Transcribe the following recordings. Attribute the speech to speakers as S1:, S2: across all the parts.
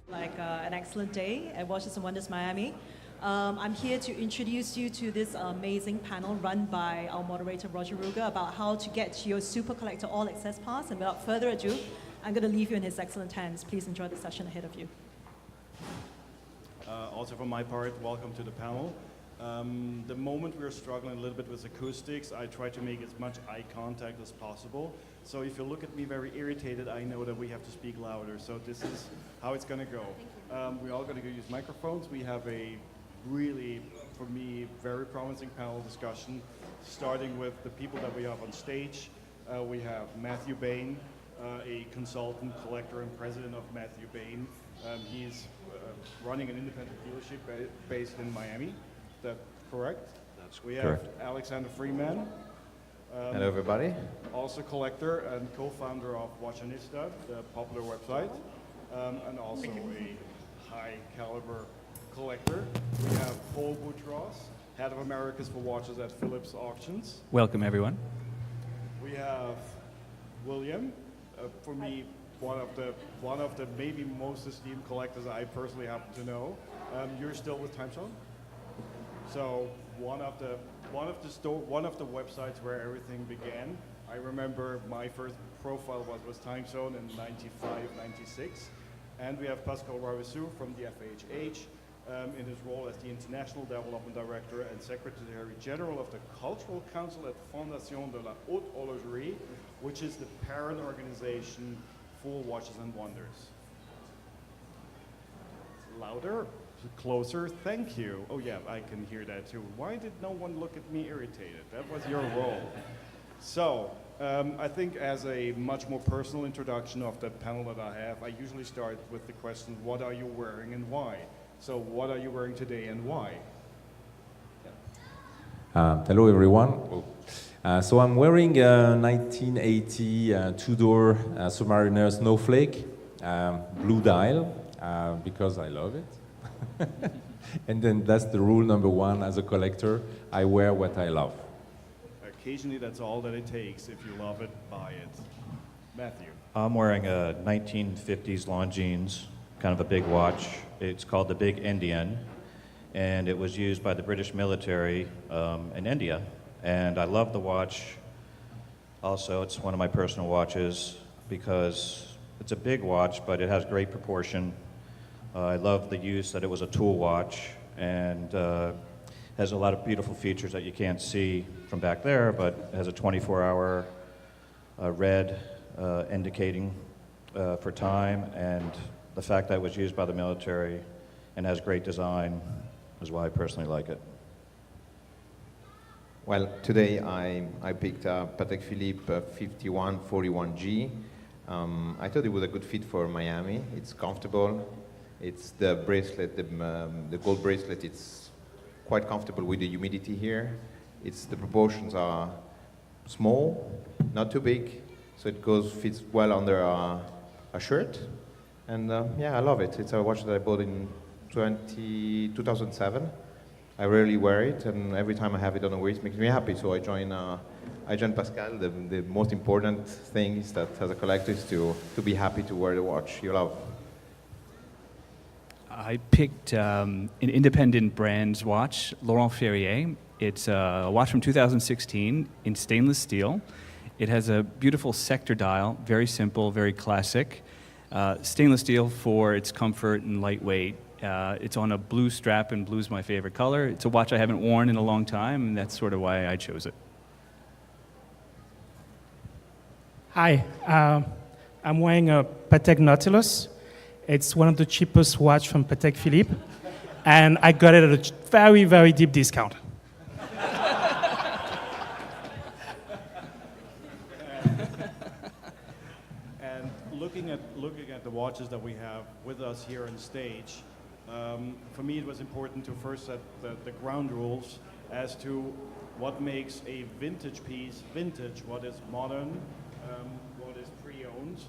S1: An excellent day at Watches and Wonders Miami. I'm here to introduce you to this amazing panel run by our moderator, Ruegger, about how to get your Super Collector All Access Pass. And without further ado, I'm going to leave you in his excellent hands. Please enjoy the session ahead of you.
S2: Also from my part, welcome to the panel. The moment we're struggling a little bit with acoustics, I try to make as much eye contact as possible. So if you look at me very irritated, I know that we have to speak louder. So this is how it's going to go. We're all going to use microphones. We have a really, for me, very promising panel discussion, starting with the people that we have on stage. We have Matthew Bain, a consultant, collector, and president of Matthew Bain. He's running an independent dealership based in Miami. Is that correct?
S3: That's
S2: correct.
S3: Have
S2: Alexander Freeman.
S3: Hello, everybody.
S2: Also collector and co-founder of Watchanista, the popular website, and also a high-caliber collector. We have Paul Boutros, head of Americas for Watches at Phillips Auctions.
S4: Welcome, everyone.
S2: We have William, for me, one of the maybe most esteemed collectors I personally happen to know. You're still with Time Zone? So one of the websites where everything began. I remember my first profile was with Time Zone in 95, 96. And we have Pascal Ravissou from the FHH in his role as the International Development Director and Secretary General of the Cultural Council at Fondation de la Haute Horlogerie, which is the parent organization for Watches and Wonders. Louder? Closer, thank you. Oh yeah, I can hear that too. Why did no one look at me irritated? That was your role. So, I think as a much more personal introduction of the panel that I have, I usually start with the question, what are you wearing and why? So what are you wearing today and why?
S3: Hello, everyone. So I'm wearing a 1980 two-door Submariner Snowflake, blue dial, because I love it. And then that's the rule number one as a collector. I wear what I love.
S2: Occasionally that's all that it takes. If you love it, buy it. Matthew.
S5: I'm wearing a 1950s Longines, kind of a big watch. It's called the Big Indian, and it was used by the British military in India. And I love the watch. Also, it's one of my personal watches because it's a big watch, but it has great proportion. I love the use that it was a tool watch and has a lot of beautiful features that you can't see from back there, but has a 24-hour red indicating for time, and the fact that it was used by the military and has great design is why I personally like it.
S6: Well, today I picked up Patek Philippe 5141G. I thought it was a good fit for Miami. It's comfortable. It's the bracelet, the gold bracelet. It's quite comfortable with the humidity here. The proportions are small, not too big, so it fits well under a shirt. And yeah, I love it. It's a watch that I bought in 2007. I rarely wear it, and every time I have it on the waist, it makes me happy. So I join Pascal. The most important thing is that as a collector is to be happy to wear the watch you love.
S4: I picked an independent brand's watch, Laurent Ferrier. It's a watch from 2016 in stainless steel. It has a beautiful sector dial, very simple, very classic. Stainless steel for its comfort and lightweight. It's on a blue strap, and blue's my favorite color. It's a watch I haven't worn in a long time, and that's sort of why I chose it.
S7: Hi, I'm wearing a Patek Nautilus. It's one of the cheapest watch from Patek Philippe, and I got it at a very, very deep discount.
S2: And looking at the watches that we have with us here on stage, for me it was important to first set the ground rules as to what makes a vintage piece vintage, what is modern, what is pre-owned.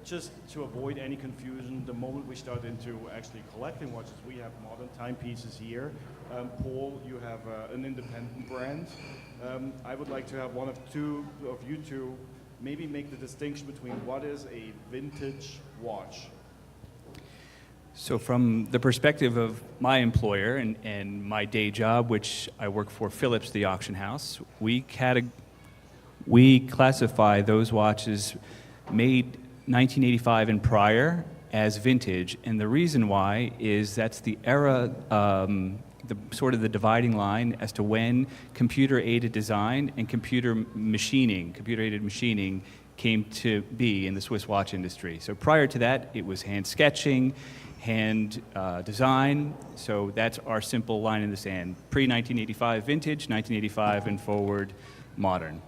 S2: Just to avoid any confusion, the moment we start into actually collecting watches, we have modern timepieces here. Paul, you have an independent brand. I would like to have one of you two maybe make the distinction between what is a vintage watch.
S4: So from the perspective of my employer and my day job, which I work for Philips, the auction house, we classify those watches made 1985 and prior as vintage. And the reason why is that's the era, the sort of the dividing line as to when computer-aided design and computer-aided machining came to be in the Swiss watch industry. So prior to that, it was hand sketching, hand design. So that's our simple line in the sand. Pre-1985 vintage, 1985 and forward modern.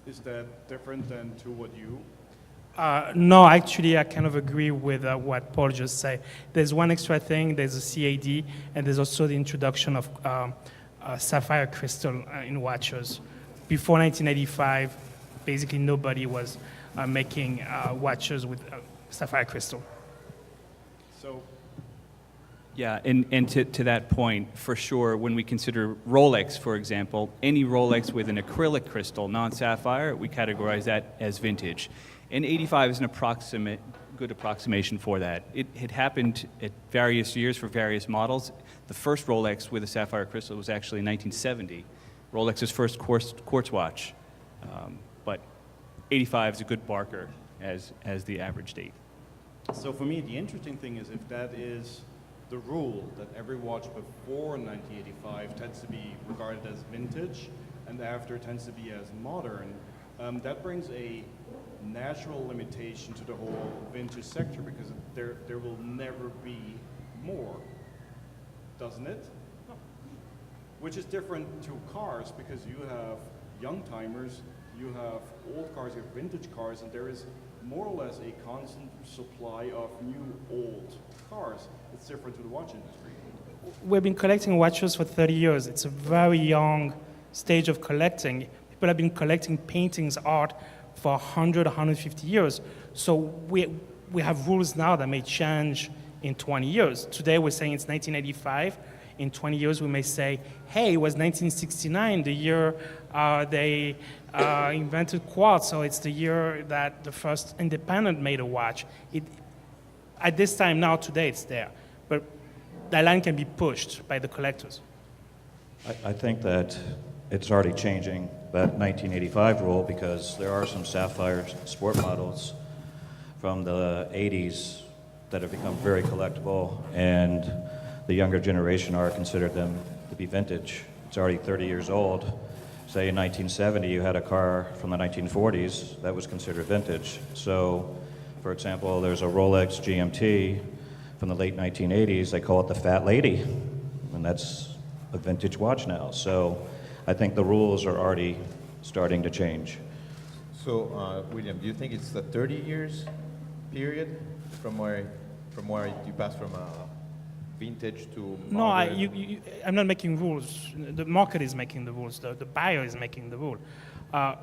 S2: Is that different than to what you?
S7: No, actually, I kind of agree with what Paul just said. There's one extra thing, there's a CAD, and there's also the introduction of sapphire crystal in watches. Before 1985, basically nobody was making watches with sapphire crystal.
S2: So,
S4: yeah, and to that point, for sure, when we consider Rolex, for example, any Rolex with an acrylic crystal, non-sapphire, we categorize that as vintage. And 85 is an good approximation for that. It had happened at various years for various models. The first Rolex with a sapphire crystal was actually in 1970, Rolex's first quartz watch. But 85 is a good marker as the average date.
S2: so for me, the interesting thing is if that is the rule, that every watch before 1985 tends to be regarded as vintage and after tends to be as modern, that brings a natural limitation to the whole vintage sector because there will never be more, doesn't it? No. Which is different to cars because you have young timers, you have old cars, you have vintage cars, and there is more or less a constant supply of new old cars. It's different to the watch industry.
S7: We've been collecting watches for 30 years. It's a very young stage of collecting. People have been collecting paintings, art, for 100, 150 years. So we have rules now that may change in 20 years. Today we're saying it's 1985. In 20 years we may say, hey, it was 1969, the year they invented quartz, so it's the year that the first independent made a watch. At this time now, today, it's there. But that line can be pushed by the collectors.
S5: I think that it's already changing, that 1985 rule, because there are some sapphire sport models from the 80s that have become very collectible, and the younger generation are considered them to be vintage. It's already 30 years old. Say in 1970, you had a car from the 1940s that was considered vintage. So, for example, there's a Rolex GMT from the late 1980s. They call it the Fat Lady, and that's a vintage watch now. So I think the rules are already starting to change.
S6: So, William, do you think it's a 30 years period from where you pass from vintage to modern?
S7: No, I'm not making rules. The market is making the rules. The buyer is making the rule. A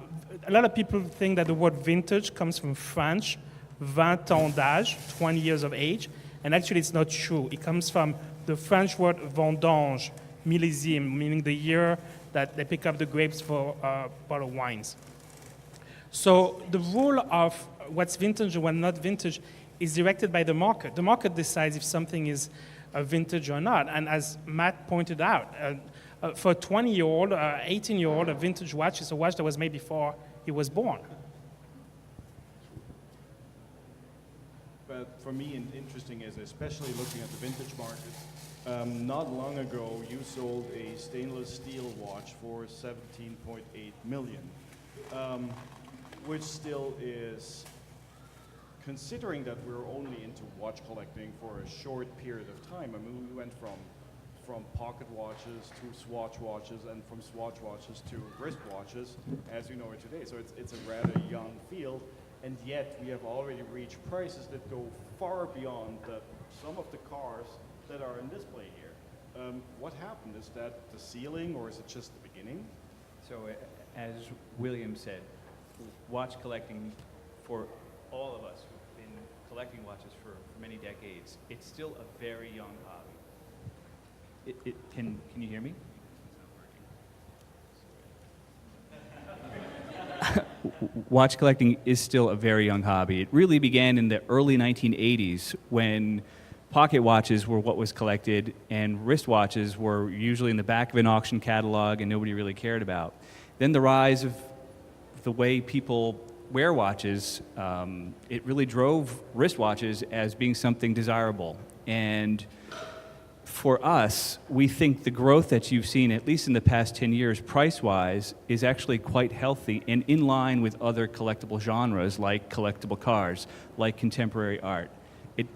S7: lot of people think that the word vintage comes from French, 20 ans d'âge, 20 years of age, and actually it's not true. It comes from the French word vendange, millésime, meaning the year that they pick up the grapes for bottled wines. So the rule of what's vintage and what's not vintage is directed by the market. The market decides if something is a vintage or not. And as Matt pointed out, for a 20-year-old, 18-year-old, a vintage watch is a watch that was made before he was born.
S2: But for me, interesting is especially looking at the vintage market. Not long ago, you sold a stainless steel watch for 17.8 million, which still is, considering that we're only into watch collecting for a short period of time. I mean, we went from pocket watches to swatch watches, and from swatch watches to wrist watches, as you know it today. So it's a rather young field, and yet we have already reached prices that go far beyond some of the cars that are in display here. What happened? Is that the ceiling, or is it just the beginning?
S4: So as William said, watch collecting, for all of us who've been collecting watches for many decades, it's still a very young hobby. Can you hear me? Watch collecting is still a very young hobby. It really began in the early 1980s when pocket watches were what was collected, and wristwatches were usually in the back of an auction catalog and nobody really cared about. Then the rise of the way people wear watches, it really drove wristwatches as being something desirable. And for us, we think the growth that you've seen, at least in the past 10 years, price-wise, is actually quite healthy and in line with other collectible genres like collectible cars, like contemporary art.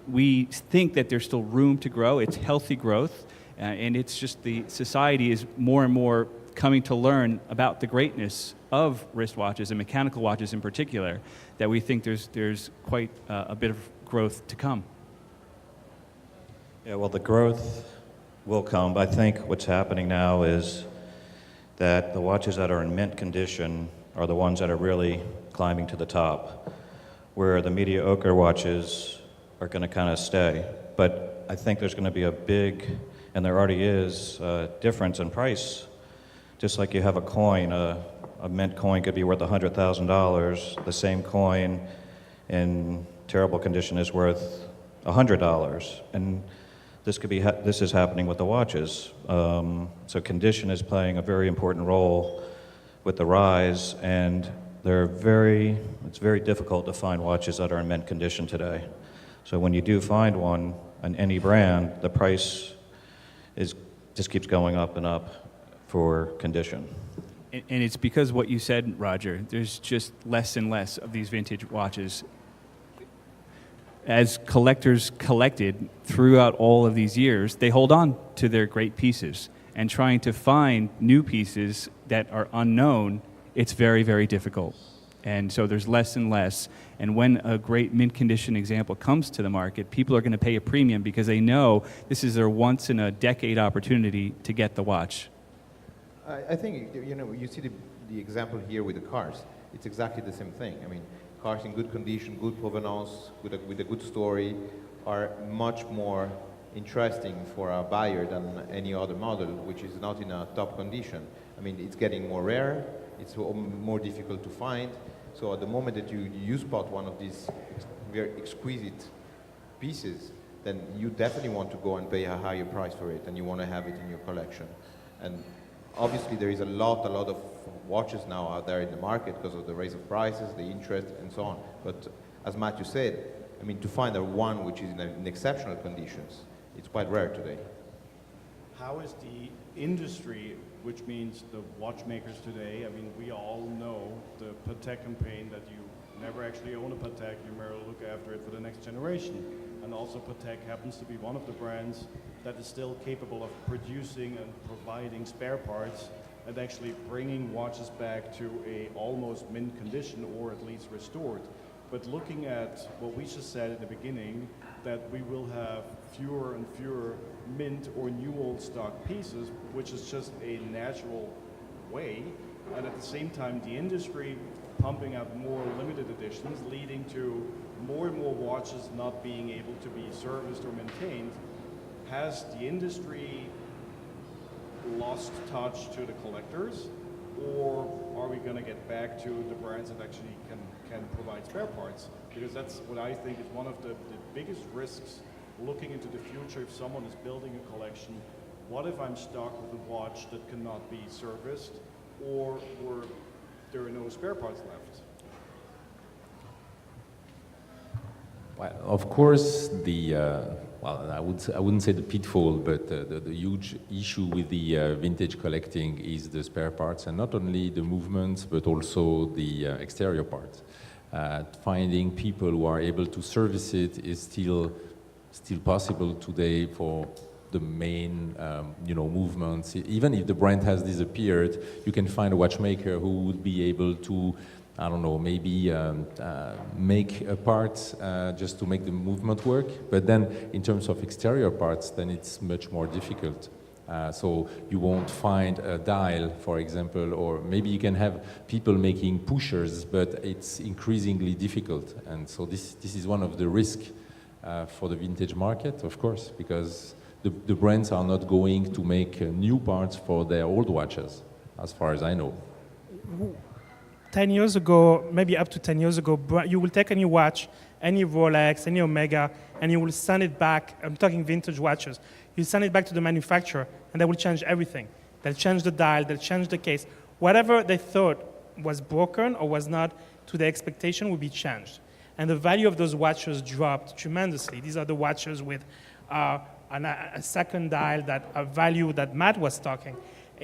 S4: We think that there's still room to grow. It's healthy growth, and it's just the society is more and more coming to learn about the greatness of wristwatches and mechanical watches in particular, that we think there's quite a bit of growth to come.
S5: Yeah, well, the growth will come. I think what's happening now is that the watches that are in mint condition are the ones that are really climbing to the top, where the mediocre watches are going to kind of stay. But I think there's going to be a big, and there already is, difference in price. Just like you have a coin, a mint coin could be worth $100,000. The same coin in terrible condition is worth $100. And this is happening with the watches. So condition is playing a very important role with the rise, and it's very difficult to find watches that are in mint condition today. So when you do find one on any brand, the price just keeps going up and up for condition.
S4: And it's because what you said, Roger, there's just less and less of these vintage watches. As collectors collected throughout all of these years, they hold on to their great pieces. And trying to find new pieces that are unknown, it's very, very difficult. And so there's less and less. And when a great mint condition example comes to the market, people are going to pay a premium because they know this is their once-in-a-decade opportunity to get the watch.
S6: I think, you see the example here with the cars. It's exactly the same thing. I mean, cars in good condition, good provenance, with a good story, are much more interesting for a buyer than any other model, which is not in a top condition. I mean, it's getting more rare, it's more difficult to find. So at the moment that you spot one of these very exquisite pieces, then you definitely want to go and pay a higher price for it, and you want to have it in your collection. And obviously there is a lot of watches now out there in the market because of the rise of prices, the interest, and so on. But as Matthew said, I mean, to find a one which is in exceptional conditions, it's quite rare today.
S2: How is the industry, which means the watchmakers today, I mean, we all know the Patek campaign that you never actually own a Patek, you merely look after it for the next generation. And also Patek happens to be one of the brands that is still capable of producing and providing spare parts and actually bringing watches back to a almost mint condition or at least restored. But looking at what we just said at the beginning, that we will have fewer and fewer mint or new old stock pieces, which is just a natural way, and at the same time the industry pumping out more limited editions, leading to more and more watches not being able to be serviced or maintained. Has the industry lost touch to the collectors, or are we going to get back to the brands that actually can provide spare parts? Because that's what I think is one of the biggest risks looking into the future. If someone is building a collection, what if I'm stuck with a watch that cannot be serviced, or there are no spare parts left?
S3: Well, of course, I wouldn't say the pitfall, but the huge issue with the vintage collecting is the spare parts, and not only the movements, but also the exterior parts. Finding people who are able to service it is still possible today for the main movements. Even if the brand has disappeared, you can find a watchmaker who would be able to, I don't know, maybe make a part just to make the movement work. But then in terms of exterior parts, then it's much more difficult. So you won't find a dial, for example, or maybe you can have people making pushers, but it's increasingly difficult. And so this is one of the risks for the vintage market, of course, because the brands are not going to make new parts for their old watches, as far as I know.
S7: 10 years ago, maybe up to 10 years ago, you will take a new watch any Rolex, any Omega, and you will send it back. I'm talking vintage watches. You send it back to the manufacturer, and they will change everything. They'll change the dial, they'll change the case. Whatever they thought was broken or was not to their expectation will be changed. And the value of those watches dropped tremendously. These are the watches with a second dial that a value that Matt was talking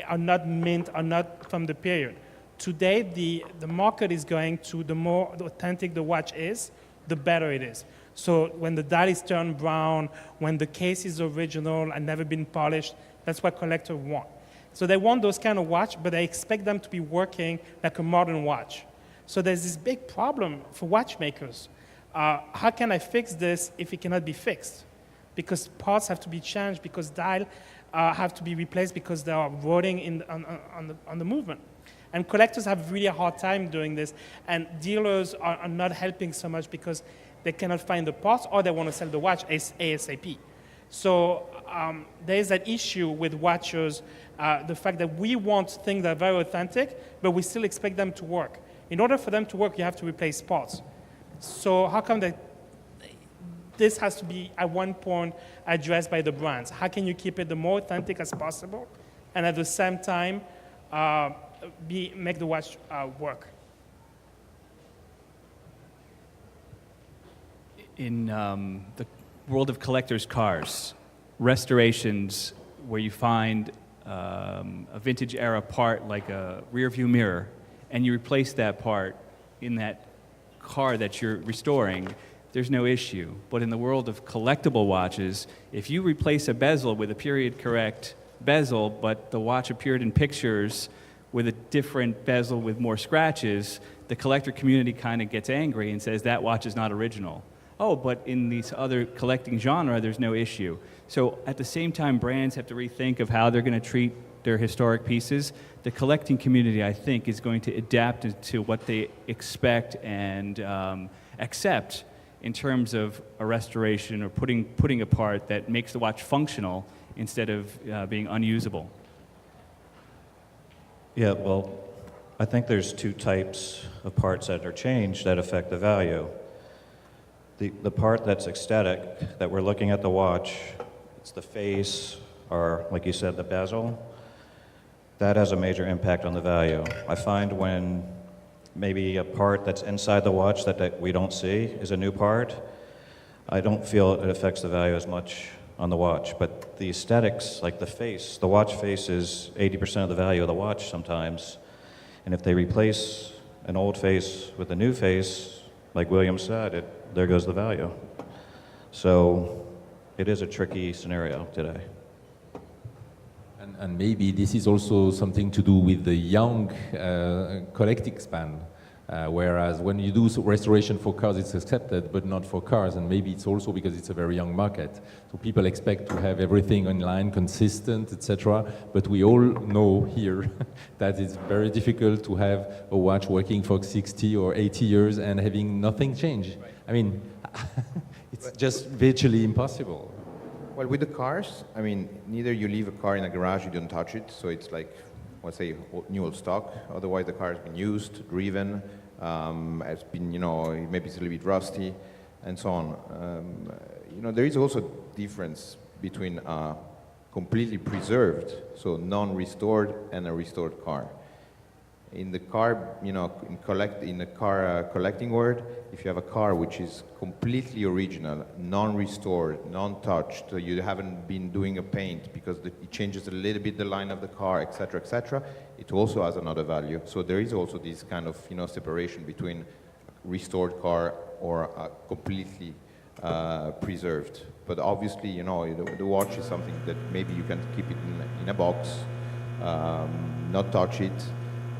S7: are not mint, are not from the period. Today, the market is going to the more authentic the watch is, the better it is. So when the dial is turned brown, when the case is original and never been polished, that's what collectors want. So they want those kind of watch, but they expect them to be working like a modern watch. So there's this big problem for watchmakers. How can I fix this if it cannot be fixed? Because parts have to be changed, because dial have to be replaced because they are rotting on the movement. And collectors have really a hard time doing this, and dealers are not helping so much because they cannot find the parts or they want to sell the watch ASAP. So there's that issue with watches, the fact that we want things that are very authentic, but we still expect them to work. In order for them to work, you have to replace parts. So how come this has to be at one point addressed by the brands? How can you keep it the more authentic as possible and at the same time make the watch work?
S4: In the world of collectors' cars, restorations where you find a vintage era part like a rear view mirror and you replace that part in that car that you're restoring, there's no issue. But in the world of collectible watches, if you replace a bezel with a period correct bezel, but the watch appeared in pictures with a different bezel with more scratches, the collector community kind of gets angry and says that watch is not original. Oh, but in this other collecting genre, there's no issue. So at the same time, brands have to rethink of how they're going to treat their historic pieces. The collecting community, I think, is going to adapt to what they expect and accept in terms of a restoration or putting a part that makes the watch functional instead of being unusable.
S5: Yeah, well, I think there's two types of parts that are changed that affect the value. The part that's aesthetic, that we're looking at the watch, it's the face, or like you said, the bezel, that has a major impact on the value. I find when maybe a part that's inside the watch that we don't see is a new part, I don't feel it affects the value as much on the watch. But the aesthetics, like the face, the watch face is 80% of the value of the watch sometimes. And if they replace an old face with a new face, like William said, there goes the value. So it is a tricky scenario today.
S3: And maybe this is also something to do with the young collecting span. Whereas when you do restoration for cars, it's accepted, but not for cars. And maybe it's also because it's a very young market. So people expect to have everything online, consistent, etc. But we all know here that it's very difficult to have a watch working for 60 or 80 years and having nothing change. I mean, it's just virtually impossible.
S6: Well, with the cars, I mean, neither you leave a car in a garage, you don't touch it, so it's like, let's say, new old stock. Otherwise, the car has been used, driven, has been, maybe it's a little bit rusty, and so on. There is also a difference between a completely preserved, so non-restored, and a restored car. In the car, in the car collecting world, if you have a car which is completely original, non-restored, non-touched, so you haven't been doing a paint because it changes a little bit the line of the car, etc., it also has another value. So there is also this kind of separation between a restored car or a completely preserved. But obviously, the watch is something that maybe you can keep it in a box, not touch it,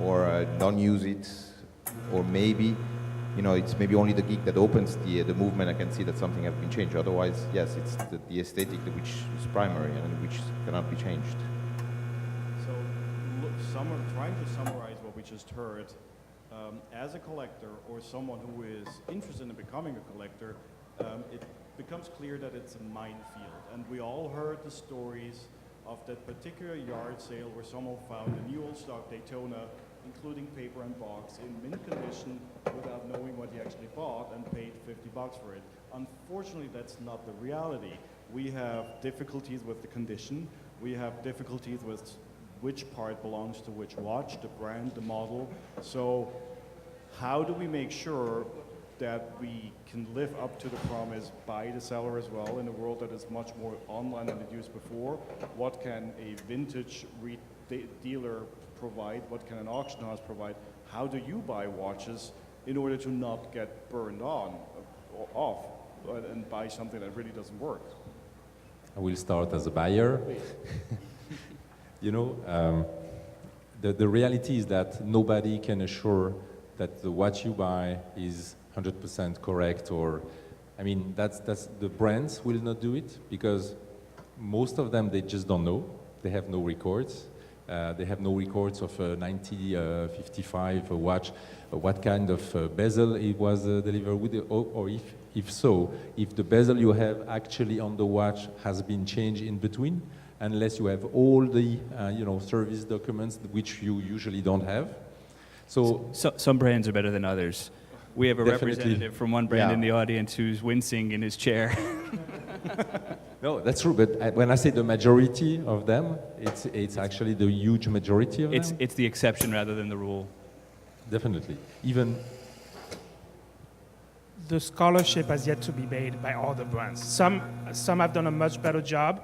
S6: or don't use it, or maybe, it's maybe only the geek that opens the movement and can see that something has been changed. Otherwise, yes, it's the aesthetic which is primary and which cannot be changed.
S2: So, trying to summarize what we just heard, as a collector or someone who is interested in becoming a collector, it becomes clear that it's a minefield. And we all heard the stories of that particular yard sale where someone found a new old stock Daytona including paper and box, in mint condition without knowing what he actually bought and paid $50 for it. Unfortunately, that's not the reality. We have difficulties with the condition. We have difficulties with which part belongs to which watch, the brand, the model. So how do we make sure that we can live up to the promise by the seller as well in a world that is much more online than it used before? What can a vintage dealer provide? What can an auction house provide? How do you buy watches in order to not get burned off and buy something that really doesn't work?
S3: I will start as a buyer. You know, the reality is that nobody can assure that the watch you buy is 100% correct, or, I mean, that's the brands will not do it because most of them, they just don't know. They have no records. They have no records of a 1955 watch, what kind of bezel it was delivered with, or if so, if the bezel you have actually on the watch has been changed in between, unless you have all the service documents, which you usually don't have. So
S4: some brands are better than others. We have a
S3: Definitely.
S4: representative from one brand
S3: Yeah.
S4: in the audience who's wincing in his chair.
S3: no, that's true. But when I say the majority of them, it's actually the huge majority of them.
S4: It's the exception rather than the rule.
S3: Definitely. Even
S7: The scholarship has yet to be made by all the brands. Some have done a much better job.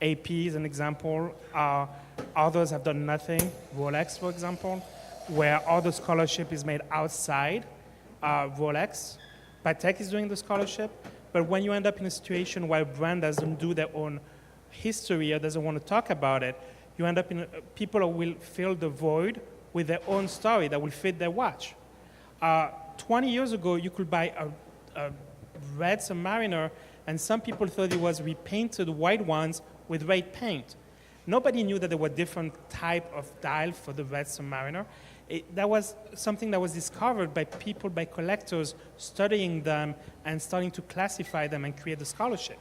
S7: AP is an example. Others have done nothing. Rolex, for example, where all the scholarship is made outside Rolex. Patek is doing the scholarship. But when you end up in a situation where a brand doesn't do their own history or doesn't want to talk about it, you end up in people will fill the void with their own story that will fit their watch. 20 years ago, you could buy a red Submariner, and some people thought it was repainted white ones with red paint. Nobody knew that there were different type of dial for the red Submariner. That was something that was discovered by people, by collectors, studying them and starting to classify them and create the scholarship.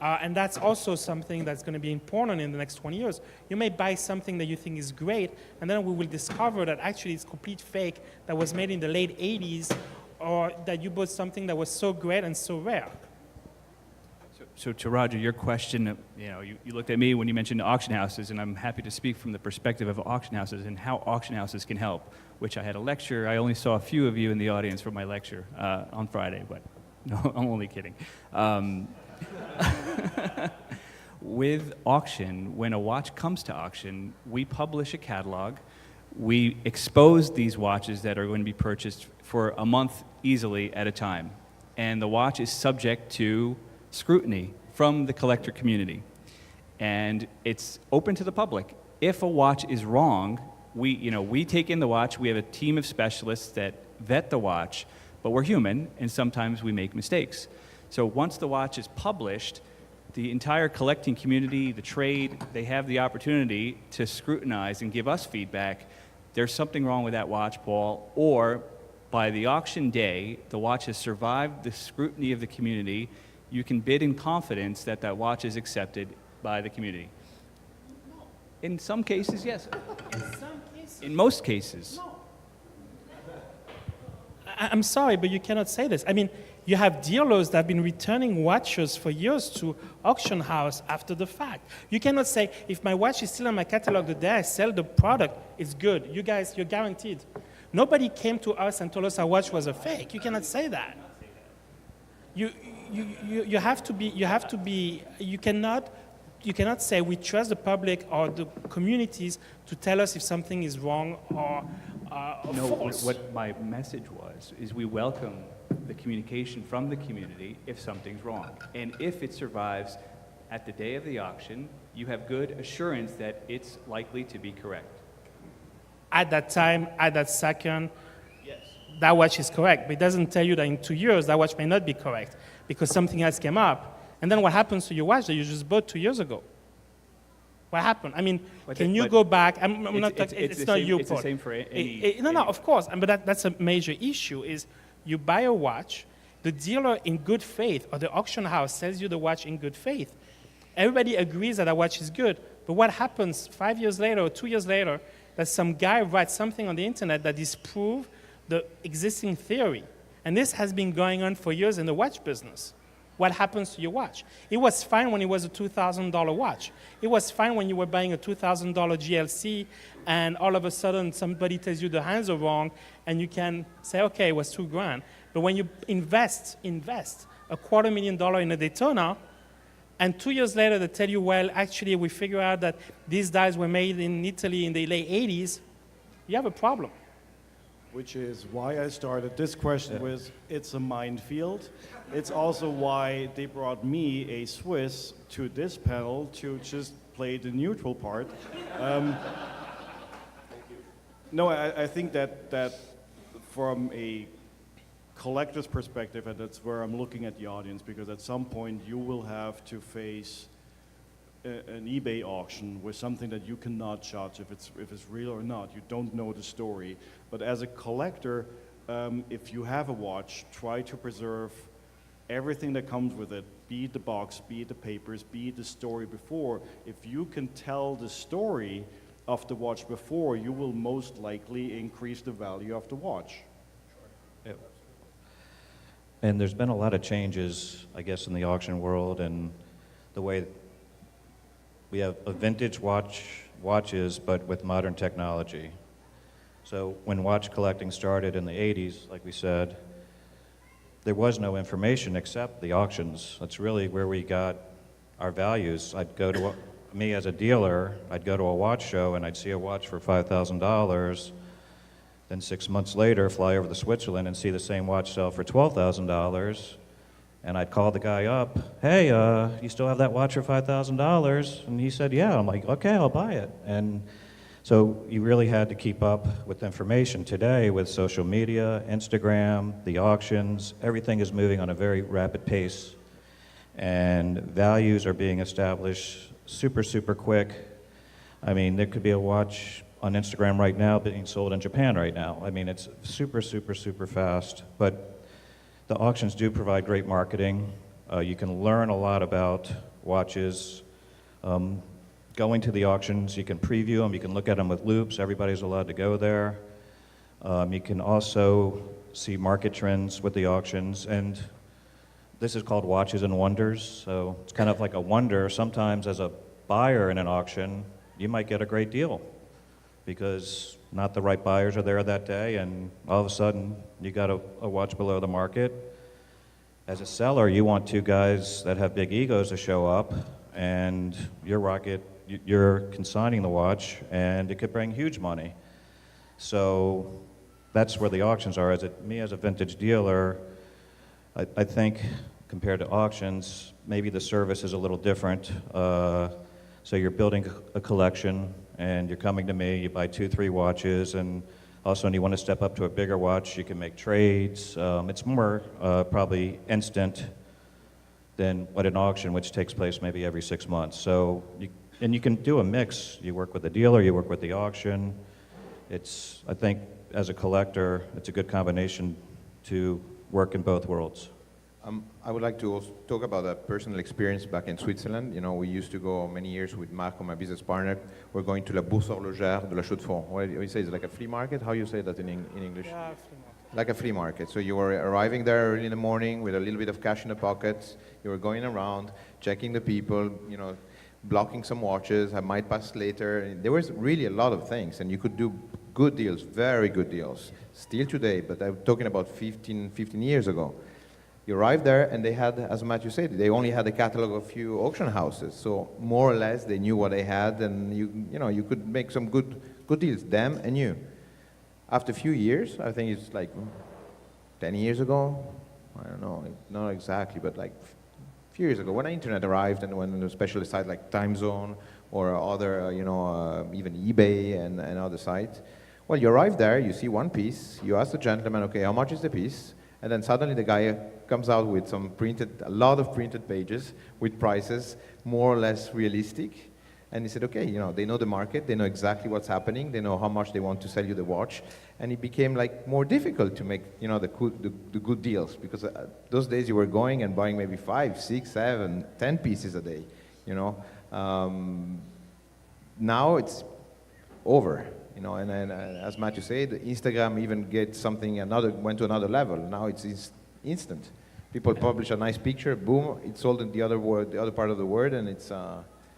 S7: And that's also something that's going to be important in the next 20 years. You may buy something that you think is great, and then we will discover that actually it's complete fake that was made in the late 80s, or that you bought something that was so great and so rare.
S4: So to Roger, your question, you looked at me when you mentioned auction houses, and I'm happy to speak from the perspective of auction houses and how auction houses can help, which I had a lecture. I only saw a few of you in the audience for my lecture on Friday, but no, I'm only kidding. With auction, when a watch comes to auction, we publish a catalog. We expose these watches that are going to be purchased for a month easily at a time. And the watch is subject to scrutiny from the collector community. And it's open to the public. If a watch is wrong, we take in the watch. We have a team of specialists that vet the watch, but we're human, and sometimes we make mistakes. So once the watch is published, the entire collecting community, the trade, they have the opportunity to scrutinize and give us feedback. There's something wrong with that watch, Paul, or by the auction day, the watch has survived the scrutiny of the community. You can bid in confidence that that watch is accepted by the community. In some cases, yes.
S7: In some cases.
S4: In most cases.
S7: No. I'm sorry, but you cannot say this. I mean, you have dealers that have been returning watches for years to auction house after the fact. You cannot say, if my watch is still on my catalog the day I sell the product, it's good. You guys, you're guaranteed. Nobody came to us and told us our watch was a fake. You cannot say that. You cannot say we trust the public or the communities to tell us if something is wrong or false.
S4: What my message was is we welcome the communication from the community if something's wrong. And if it survives at the day of the auction, you have good assurance that it's likely to be correct.
S7: At that time, at that second, yes, that watch is correct. But it doesn't tell you that in 2 years, that watch may not be correct because something else came up. And then what happens to your watch that you just bought 2 years ago? What happened? I mean, can you go back? I'm not talking, it's not you, Paul.
S4: It's the same for any...
S7: No, of course. But that's a major issue is you buy a watch, the dealer in good faith or the auction house sells you the watch in good faith. Everybody agrees that watch is good. But what happens 5 years later or 2 years later, that some guy writes something on the internet that disproves the existing theory. And this has been going on for years in the watch business. What happens to your watch? It was fine when it was a $2,000 watch. It was fine when you were buying a $2,000 GLC and all of a sudden somebody tells you the hands are wrong and you can say, okay, it was $2,000. But when you invest $250,000 in a Daytona, and 2 years later they tell you, well, actually we figure out that these dials were made in Italy in the late 80s, you have a problem.
S2: Which is why I started this question with, it's a minefield. It's also why they brought me, a Swiss, to this panel to just play the neutral part. No, I think that from a collector's perspective, and that's where I'm looking at the audience, because at some point you will have to face an eBay auction with something that you cannot judge if it's real or not. You don't know the story. But as a collector, if you have a watch, try to preserve everything that comes with it, be it the box, be it the papers, be it the story before. If you can tell the story of the watch before, you will most likely increase the value of the watch.
S5: Sure. And there's been a lot of changes, I guess, in the auction world and the way we have a vintage watches, but with modern technology. So when watch collecting started in the 80s, like we said, there was no information except the auctions. That's really where we got our values. I'd go to, me as a dealer, I'd go to a watch show and I'd see a watch for $5,000. Then 6 months later, fly over to Switzerland and see the same watch sell for $12,000. And I'd call the guy up, hey, you still have that watch for $5,000? And he said, yeah. I'm like, okay, I'll buy it. And so you really had to keep up with information. Today, with social media, Instagram, the auctions, everything is moving on a very rapid pace. And values are being established super, super quick. I mean, there could be a watch on Instagram right now being sold in Japan right now. I mean, it's super, super, super fast. But the auctions do provide great marketing. You can learn a lot about watches. Going to the auctions, you can preview them, you can look at them with loops, everybody's allowed to go there. You can also see market trends with the auctions, and this is called Watches and Wonders, so it's kind of like a wonder. Sometimes as a buyer in an auction, you might get a great deal because not the right buyers are there that day, and all of a sudden you got a watch below the market. As a seller, you want two guys that have big egos to show up, and you're consigning the watch, and it could bring huge money. So that's where the auctions are. Me as a vintage dealer, I think compared to auctions, maybe the service is a little different. So you're building a collection, and you're coming to me, you buy 2-3 watches, and also when you want to step up to a bigger watch, you can make trades. It's more probably instant than what an auction, which takes place maybe every 6 months. So you can do a mix. You work with the dealer, you work with the auction. I think as a collector, it's a good combination to work in both worlds.
S6: I would like to also talk about a personal experience back in Switzerland. You know, we used to go many years with Marco, my business partner. We're going to la Bourse horlogère de la Chaux-de-Fonds. What do you say? It's like a flea market? How you say that in English?
S7: Yeah, flea market.
S6: Like a flea market. So you were arriving there early in the morning with a little bit of cash in the pockets. You were going around, checking the people, you know, blocking some watches. I might pass later. There was really a lot of things, and you could do good deals, very good deals. Still today, but I'm talking about 15 years ago. You arrived there, and they had, as Matthew said, they only had a catalog of a few auction houses. So more or less, they knew what they had, and you could make some good deals, them and you. After a few years, I think it's like 10 years ago, I don't know, not exactly, but like a few years ago, when the internet arrived, and when the specialist sites like Time Zone or other, even eBay and other sites. Well, you arrive there, you see one piece, you ask the gentleman, okay, how much is the piece? And then suddenly the guy comes out with a lot of printed pages with prices more or less realistic. And he said, okay, they know the market, they know exactly what's happening, they know how much they want to sell you the watch. And it became like more difficult to make, the good deals, because those days you were going and buying maybe 5, 6, 7, 10 pieces a day, Now it's over. You know, and as Matthew said, Instagram even went to another level. Now it's instant. People publish a nice picture, boom, it's sold in the other part of the world, and it's.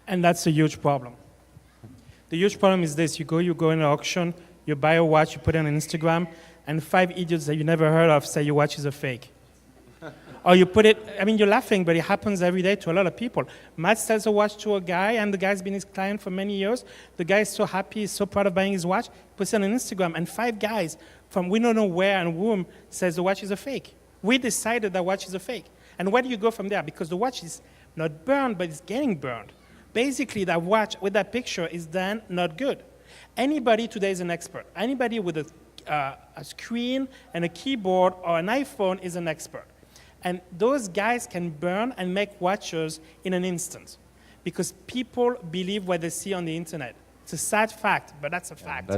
S7: And that's a huge problem. The huge problem is this: you go in an auction, you buy a watch, you put it on Instagram, and 5 idiots that you never heard of say your watch is a fake. Or you put it, I mean, you're laughing, but it happens every day to a lot of people. Matt sells a watch to a guy, and the guy's been his client for many years. The guy is so happy, he's so proud of buying his watch, puts it on Instagram, and 5 guys from we don't know where and whom says the watch is a fake. We decided that watch is a fake. And where do you go from there? Because the watch is not burned, but it's getting burned. Basically, that watch with that picture is then not good. Anybody today is an expert. Anybody with a screen and a keyboard or an iPhone is an expert. And those guys can burn and make watches in an instant because people believe what they see on the internet. It's a sad fact, but that's a fact.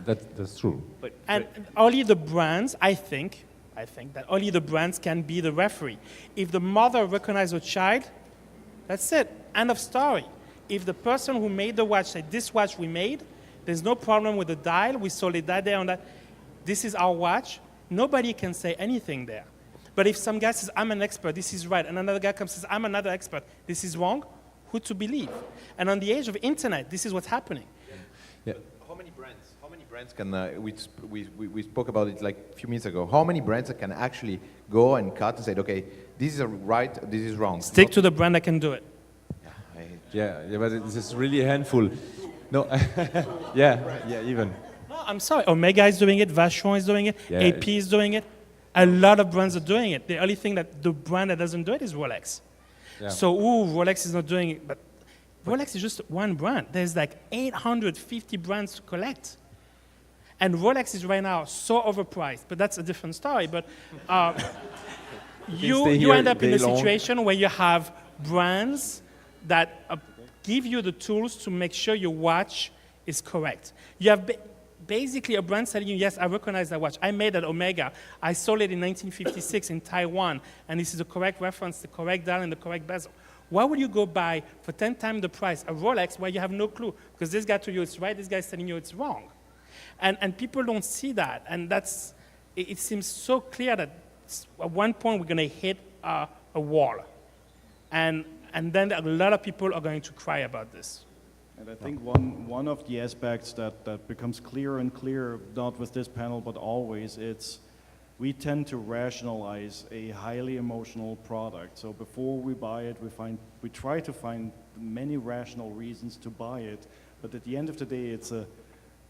S3: That's true.
S7: And only the brands, I think that only the brands can be the referee. If the mother recognizes her child, that's it, end of story. If the person who made the watch said, this watch we made, there's no problem with the dial, we sold it that day on that, this is our watch, nobody can say anything there. But if some guy says, I'm an expert, this is right, and another guy comes and says, I'm another expert, this is wrong, who to believe? And on the age of internet, this is what's happening.
S3: Yeah.
S6: How many brands can, we spoke about it like a few minutes ago, how many brands can actually go and cut and say, okay, this is right, this is wrong?
S7: Stick to the brand that can do it.
S3: Yeah, but this is really a handful. No, yeah, even.
S7: No, I'm sorry, Omega is doing it, Vacheron is doing it, AP is doing it. A lot of brands are doing it. The only thing that the brand that doesn't do it is Rolex. Yeah. So, Rolex is not doing it, but Rolex is just one brand. There's like 850 brands to collect. And Rolex is right now so overpriced, but that's a different story. But you end up in a situation where you have brands that give you the tools to make sure your watch is correct. You have basically a brand telling you, yes, I recognize that watch. I made that Omega. I sold it in 1956 in Taiwan, and this is the correct reference, the correct dial, and the correct bezel. Why would you go buy for 10 times the price a Rolex where you have no clue? Because this guy told you it's right, this guy is telling you it's wrong. And people don't see that, and it seems so clear that at one point we're going to hit a wall. And then a lot of people are going to cry about this.
S2: And I think one of the aspects that becomes clearer and clearer, not with this panel, but always, we tend to rationalize a highly emotional product. So before we buy it, we try to find many rational reasons to buy it, but at the end of the day,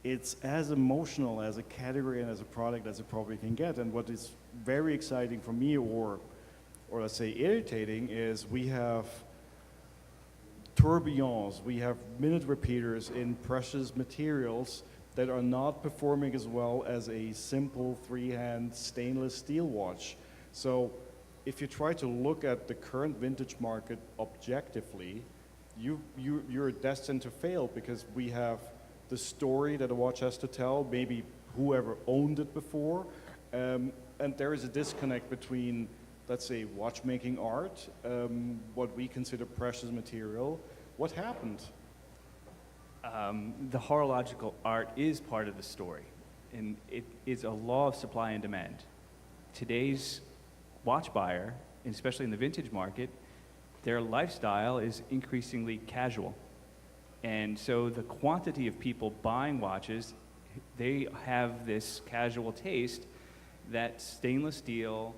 S2: it's as emotional as a category and as a product as it probably can get. And what is very exciting for me, or let's say irritating, is we have tourbillons, we have minute repeaters in precious materials that are not performing as well as a simple 3-hand stainless steel watch. So if you try to look at the current vintage market objectively, you're destined to fail, because we have the story that a watch has to tell, maybe whoever owned it before, and there is a disconnect between, let's say, watchmaking art, what we consider precious material. What happened?
S4: The horological art is part of the story, and it is a law of supply and demand. Today's watch buyer, and especially in the vintage market, their lifestyle is increasingly casual. And so the quantity of people buying watches, they have this casual taste that stainless steel,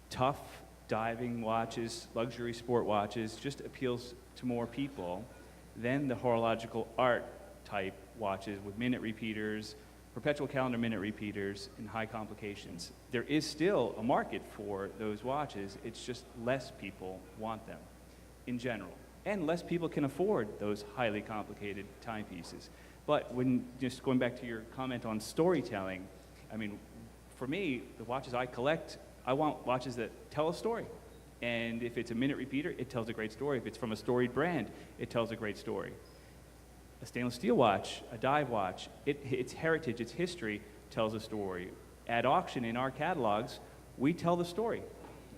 S4: tough diving watches, luxury sport watches just appeals to more people than the horological art type watches with minute repeaters, perpetual calendar minute repeaters, and high complications. There is still a market for those watches, it's just less people want them in general. And less people can afford those highly complicated timepieces. But when, just going back to your comment on storytelling, I mean, for me, the watches I collect, I want watches that tell a story. And if it's a minute repeater, it tells a great story. If it's from a storied brand, it tells a great story. A stainless steel watch, a dive watch, its heritage, its history tells a story. At auction in our catalogs, we tell the story.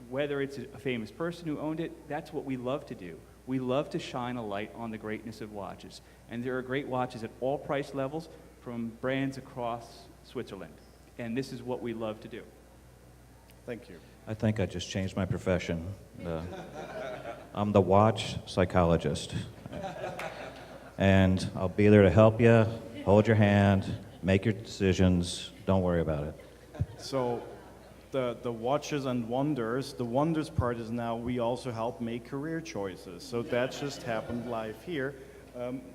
S4: Whether it's a famous person who owned it, that's what we love to do. We love to shine a light on the greatness of watches. And there are great watches at all price levels from brands across Switzerland. And this is what we love to do.
S2: Thank you.
S5: I think I just changed my profession. I'm the watch psychologist. And I'll be there to help you, hold your hand, make your decisions. Don't worry about it.
S2: So the watches and wonders, the wonders part is now we also help make career choices. So that just happened live here,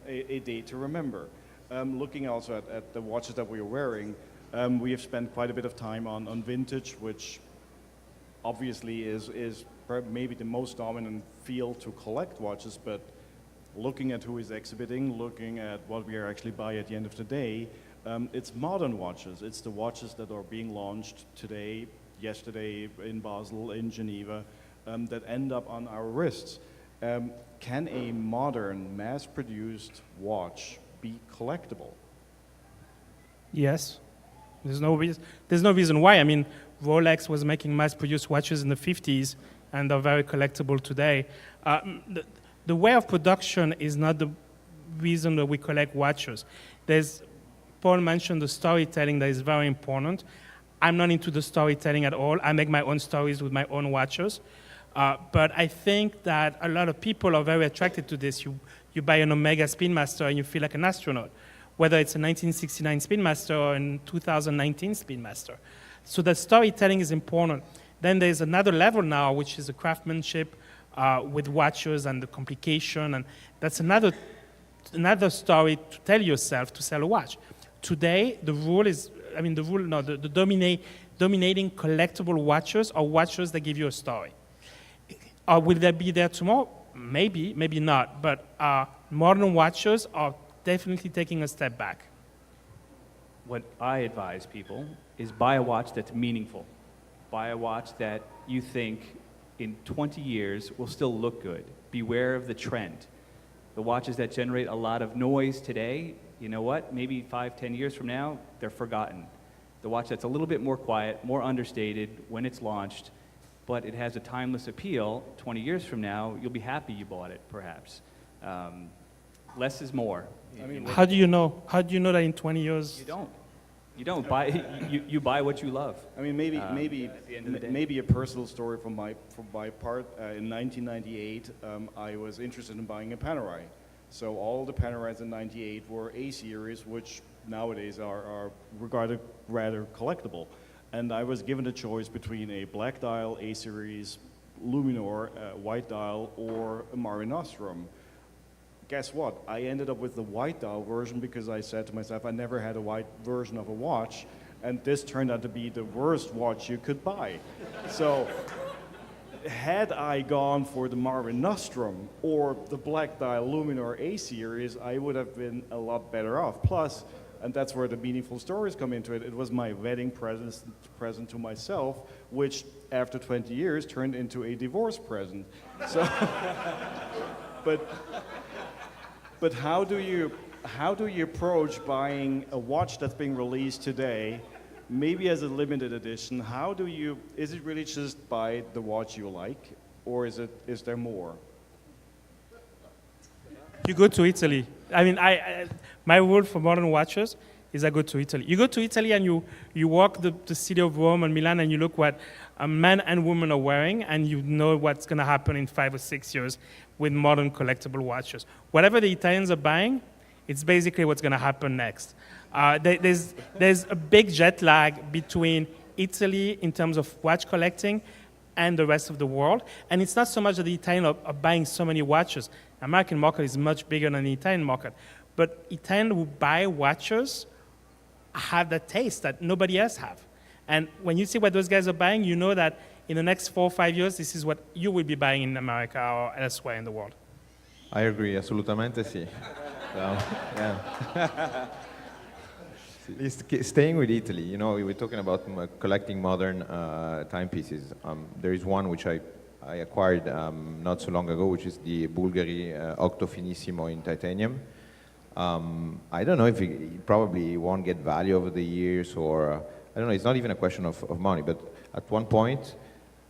S2: a day to remember. Looking also at the watches that we are wearing, we have spent quite a bit of time on vintage, which obviously is maybe the most dominant field to collect watches, but looking at who is exhibiting, looking at what we are actually buying at the end of the day, it's modern watches. It's the watches that are being launched today, yesterday in Basel, in Geneva, that end up on our wrists. Can a modern, mass-produced watch be collectible?
S7: Yes. There's no reason why. I mean, Rolex was making mass-produced watches in the 50s, and they're very collectible today. The way of production is not the reason that we collect watches. Paul mentioned the storytelling that is very important. I'm not into the storytelling at all. I make my own stories with my own watches. But I think that a lot of people are very attracted to this. You buy an Omega Spin Master and you feel like an astronaut, whether it's a 1969 Spin Master or a 2019 Spin Master. So the storytelling is important. Then there's another level now, which is the craftsmanship with watches and the complication, and that's another story to tell yourself to sell a watch. Today, the dominating collectible watches are watches that give you a story. Will they be there tomorrow? Maybe, maybe not, but modern watches are definitely taking a step back.
S4: What I advise people is buy a watch that's meaningful. Buy a watch that you think in 20 years will still look good. Beware of the trend. The watches that generate a lot of noise today, you know what? Maybe 5-10 years from now, they're forgotten. The watch that's a little bit more quiet, more understated when it's launched, but it has a timeless appeal, 20 years from now, you'll be happy you bought it, perhaps. Less is more.
S2: I mean,
S7: How do you know? How do you know that in 20 years?
S4: You don't. You don't buy. You buy what you love.
S2: I mean, maybe
S4: at the end of the day.
S2: maybe a personal story from my part. In 1998, I was interested in buying a Panerai. So all the Panerais in '98 were A series, which nowadays are regarded rather collectible. And I was given the choice between a black dial A series Luminor, white dial, or a Mare Nostrum. Guess what? I ended up with the white dial version because I said to myself, I never had a white version of a watch, and this turned out to be the worst watch you could buy. So, had I gone for the Mare Nostrum or the black dial Luminor A series, I would have been a lot better off. Plus, and that's where the meaningful stories come into it, it was my wedding present to myself, which after 20 years turned into a divorce present. So, But how do you approach buying a watch that's being released today, maybe as a limited edition? Is it really just buy the watch you like, or is there more?
S7: You go to Italy. I mean, my rule for modern watches is I go to Italy. You go to Italy and you walk the city of Rome and Milan and you look what men and women are wearing, and you know what's going to happen in 5 or 6 years with modern collectible watches. Whatever the Italians are buying, it's basically what's going to happen next. There's a big jet lag between Italy in terms of watch collecting and the rest of the world. And it's not so much that the Italians are buying so many watches. The American market is much bigger than the Italian market. But Italians who buy watches have that taste that nobody else have. And when you see what those guys are buying, you know that in the next 4 or 5 years, this is what you will be buying in America or elsewhere in the world.
S6: I agree, assolutamente sì. So, yeah. Staying with Italy, you know, we were talking about collecting modern timepieces. There is one which I acquired not so long ago, which is the Bulgari Octo Finissimo in titanium. I don't know if it probably won't get value over the years, or I don't know. It's not even a question of money, but at one point,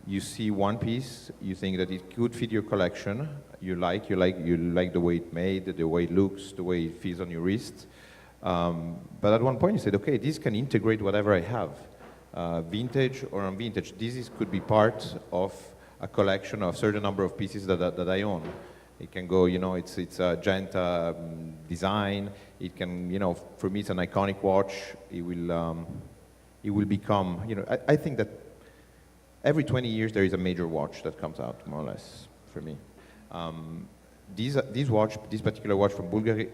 S6: you see one piece, you think that it could fit your collection. You like the way it's made, the way it looks, the way it feels on your wrist. But at one point you said, okay, this can integrate whatever I have, vintage or non-vintage. Could be part of a collection of a certain number of pieces that I own. It can go, it's a giant design. It can, for me, it's an iconic watch. It will become, I think that every 20 years there is a major watch that comes out, more or less, for me. This particular watch from Bulgari,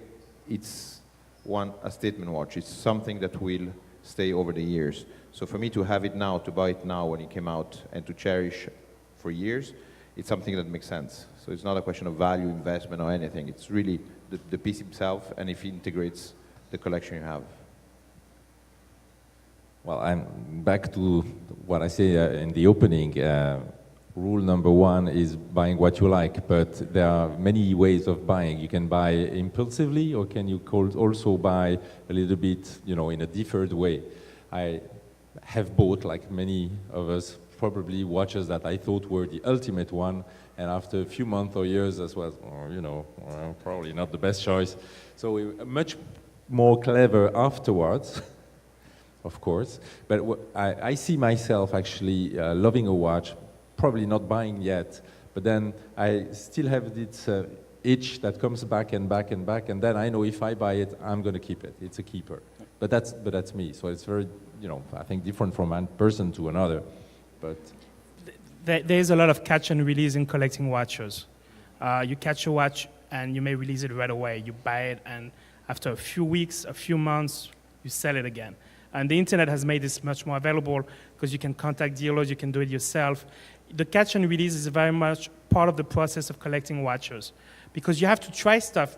S6: it's a statement watch. It's something that will stay over the years. So for me to have it now, to buy it now when it came out, and to cherish for years, it's something that makes sense. So it's not a question of value, investment, or anything. It's really the piece itself, and if it integrates the collection you have.
S3: Well, I'm back to what I say in the opening. Rule number one is buying what you like, but there are many ways of buying. You can buy impulsively, or can you also buy a little bit, in a different way. I have bought, like many of us, probably watches that I thought were the ultimate one, and after a few months or years, as well, probably not the best choice. So we're much more clever afterwards. Of course, but I see myself actually loving a watch, probably not buying yet, but then I still have this itch that comes back and back and back, and then I know if I buy it, I'm going to keep it. It's a keeper. But that's me. So it's very, I think different from one person to another. But
S7: there's a lot of catch and release in collecting watches. You catch a watch and you may release it right away. You buy it, and after a few weeks, a few months, you sell it again. And the internet has made this much more available because you can contact dealers, you can do it yourself. The catch and release is very much part of the process of collecting watches, because you have to try stuff.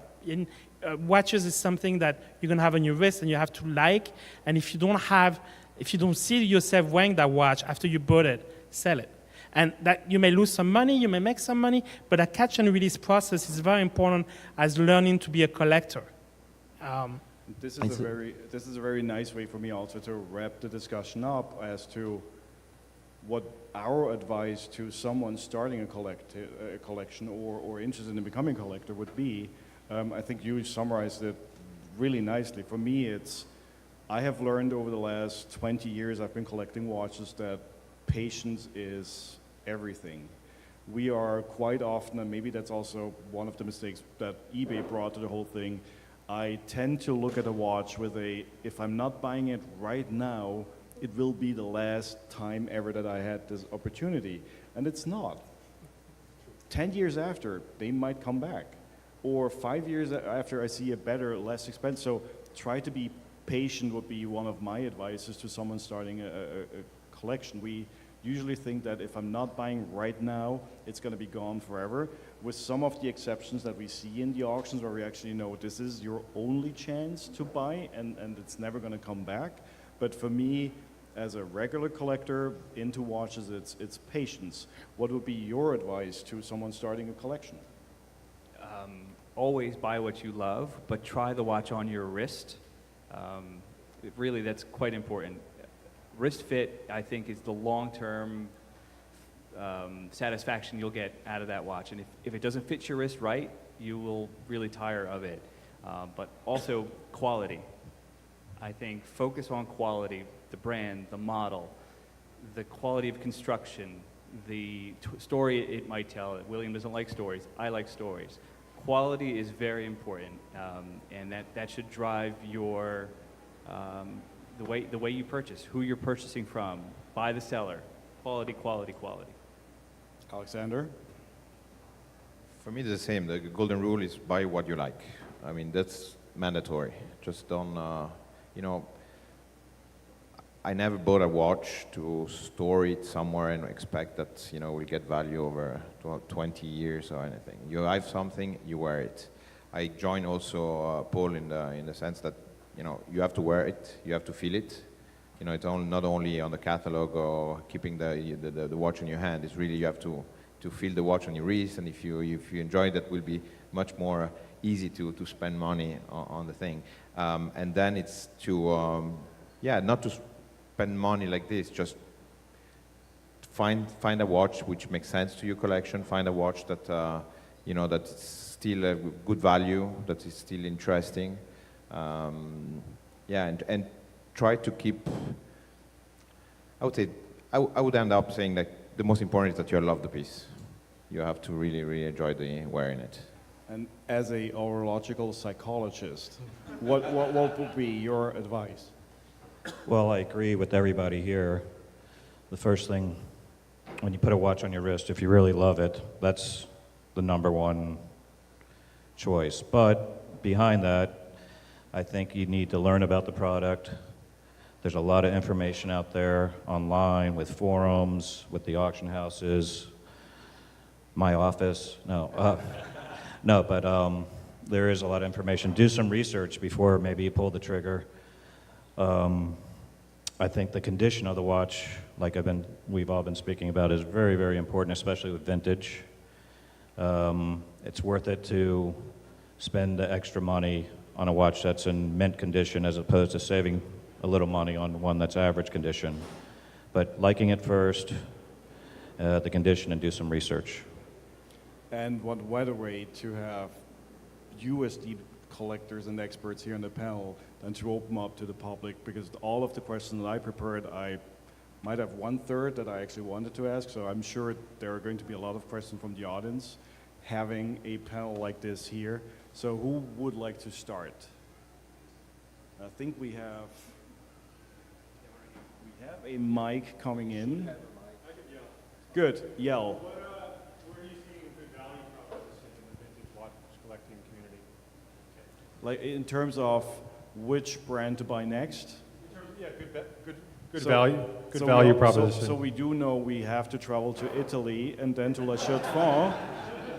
S7: Watches is something that you're going to have on your wrist and you have to like, and if you don't see yourself wearing that watch after you bought it, sell it. And that you may lose some money, you may make some money, but a catch and release process is very important as learning to be a collector.
S2: This is a very nice way for me also to wrap the discussion up as to what our advice to someone starting a collection or interested in becoming a collector would be. I think you summarized it really nicely. For me, I have learned over the last 20 years I've been collecting watches that patience is everything. We are quite often, and maybe that's also one of the mistakes that eBay brought to the whole thing, I tend to look at a watch with if I'm not buying it right now, it will be the last time ever that I had this opportunity. And it's not. 10 years after, they might come back. Or 5 years after I see a better, less expensive. So try to be patient would be one of my advices to someone starting a collection. We usually think that if I'm not buying right now, it's going to be gone forever. With some of the exceptions that we see in the auctions where we actually know this is your only chance to buy and it's never going to come back. But for me, as a regular collector into watches, it's patience. What would be your advice to someone starting a collection?
S4: Always buy what you love, but try the watch on your wrist. Really, that's quite important. Wrist fit, I think, is the long-term satisfaction you'll get out of that watch. And if it doesn't fit your wrist right, you will really tire of it. But also quality. I think focus on quality, the brand, the model, the quality of construction, the story it might tell. William doesn't like stories. I like stories. Quality is very important, and that should drive your the way you purchase, who you're purchasing from, by the seller. Quality, quality, quality.
S2: Alexander?
S6: For me, it's the same. The golden rule is buy what you like. I mean, that's mandatory. Just don't, I never bought a watch to store it somewhere and expect that, we'll get value over 20 years or anything. You have something, you wear it. I join also Paul in the sense that, you have to wear it, you have to feel it. It's not only on the catalog or keeping the watch in your hand. It's really you have to feel the watch on your wrist, and if you enjoy it, that will be much more easy to spend money on the thing. And then it's to, not to spend money like this, just find a watch which makes sense to your collection, find a watch that, that's still a good value, that is still interesting. Yeah, and try to keep, I would say, I would end up saying that the most important is that you love the piece. You have to really, really enjoy wearing it.
S2: And as a horological psychologist, what would be your advice?
S5: Well, I agree with everybody here. The first thing, when you put a watch on your wrist, if you really love it, that's the number one choice. But behind that, I think you need to learn about the product. There's a lot of information out there online with forums, with the auction houses, my office. No, but there is a lot of information. Do some research before maybe you pull the trigger. I think the condition of the watch, like we've all been speaking about, is very, very important, especially with vintage. It's worth it to spend the extra money on a watch that's in mint condition as opposed to saving a little money on one that's average condition. But liking it first, the condition, and do some research.
S2: And what better way to have USD collectors and experts here on the panel than to open up to the public, because all of the questions that I prepared, I might have 1/3 that I actually wanted to ask, so I'm sure there are going to be a lot of questions from the audience having a panel like this here. So who would like to start? I think we have a mic coming in. Good, yell.
S8: Where are you seeing the value proposition in the vintage watch collecting community?
S2: Like in terms of which brand to buy next?
S8: Good value proposition.
S2: So we do know we have to travel to Italy and then to La Chaux-de-Fonds.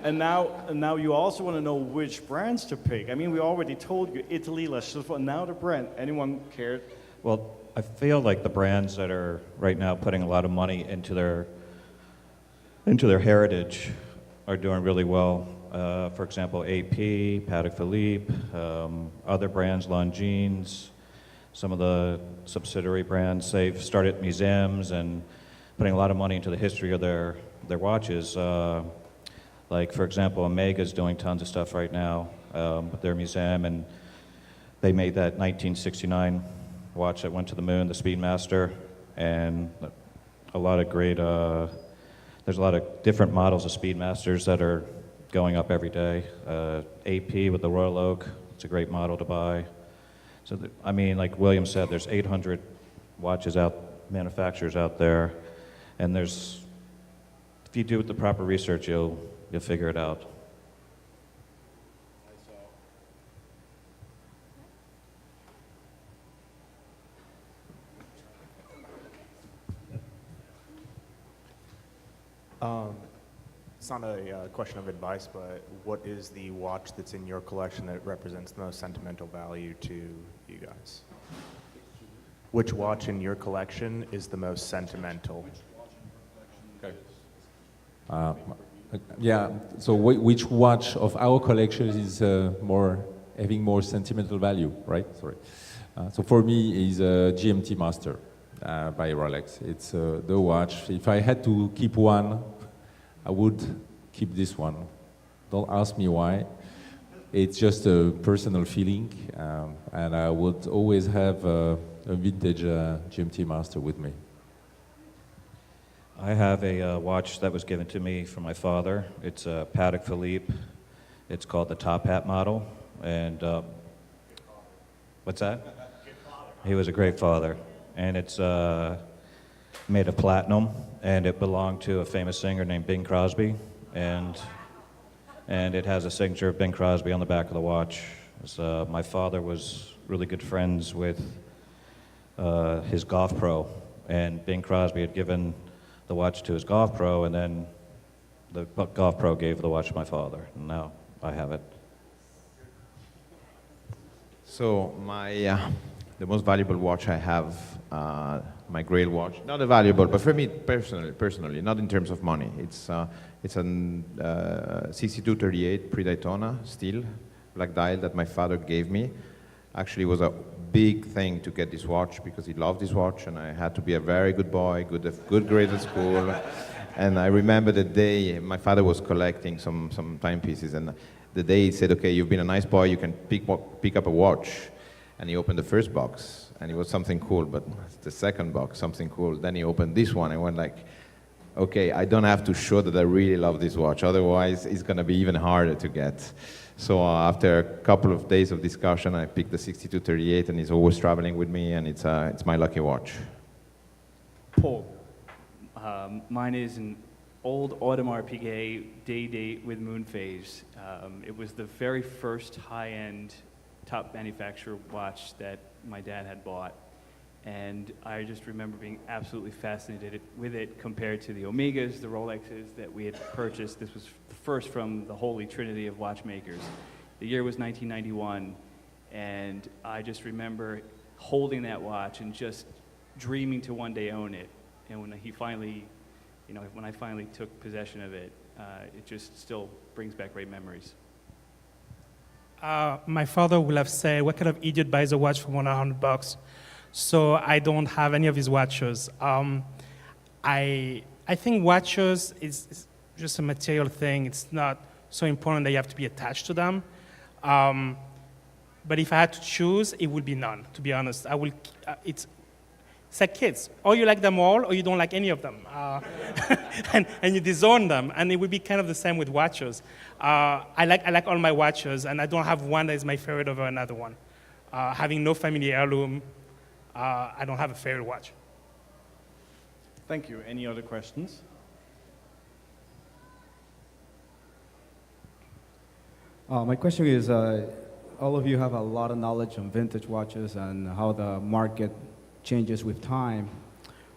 S2: And now you also want to know which brands to pick. I mean, we already told you Italy, La Chaux-de-Fonds, now the brand. Anyone cared?
S5: Well, I feel like the brands that are right now putting a lot of money into their heritage are doing really well. For example, AP, Patek Philippe, other brands, Longines, some of the subsidiary brands, they've started museums and putting a lot of money into the history of their watches. Like, for example, Omega's doing tons of stuff right now with their museum, and they made that 1969 watch that went to the moon, the Speedmaster, and a lot of great, there's a lot of different models of Speedmasters that are going up every day. AP with the Royal Oak, it's a great model to buy. So, I mean, like William said, there's 800 manufacturers out there, and if you do the proper research, you'll figure it out.
S9: It's not a question of advice, but what is the watch that's in your collection that represents the most sentimental value to you guys? Which watch in your collection is the most sentimental?
S3: Okay. Yeah, so which watch of our collection is having more sentimental value, right? Sorry. So for me, is GMT Master by Rolex. It's the watch. If I had to keep one, I would keep this one. Don't ask me why. It's just a personal feeling, and I would always have a vintage GMT Master with me.
S5: I have a watch that was given to me from my father. It's a Patek Philippe. It's called the Top Hat model. And what's that? He was a great father. And it's made of platinum, and it belonged to a famous singer named Bing Crosby. And it has a signature of Bing Crosby on the back of the watch. My father was really good friends with his golf pro, and Bing Crosby had given the watch to his golf pro, and then the golf pro gave the watch to my father, and now I have it.
S6: So the most valuable watch I have, my Grail watch. Not a valuable, but for me personally, not in terms of money. It's a 6238 pre-Daytona steel black dial that my father gave me. Actually, it was a big thing to get this watch because he loved this watch, and I had to be a very good boy, good grade at school. And I remember the day my father was collecting some timepieces, and the day he said, "Okay, you've been a nice boy, you can pick up a watch." And he opened the first box, and it was something cool, but the second box, something cool. Then he opened this one, and went like, okay, I don't have to show that I really love this watch, otherwise it's gonna be even harder to get. So after a couple of days of discussion, I picked the 6238, and it's always traveling with me, and it's my lucky watch.
S4: Paul. Mine is an old Audemars Piguet day date with moon phase. It was the very first high-end top manufacturer watch that my dad had bought. And I just remember being absolutely fascinated with it compared to the Omegas, the Rolexes that we had purchased. This was the first from the holy trinity of watchmakers. The year was 1991, and I just remember holding that watch and just dreaming to one day own it. And when he finally, when I finally took possession of it, it just still brings back great memories.
S7: My father will have said, "What kind of idiot buys a watch for $100?" So I don't have any of his watches. I think watches is just a material thing. It's not so important that you have to be attached to them. But if I had to choose, it would be none, to be honest. It's like kids. Or you like them all, or you don't like any of them. And you disown them. And it would be kind of the same with watches. I like all my watches, and I don't have one that is my favorite over another one. Having no family heirloom, I don't have a favorite watch.
S2: Thank you. Any other questions?
S10: My question is, all of you have a lot of knowledge on vintage watches and how the market changes with time.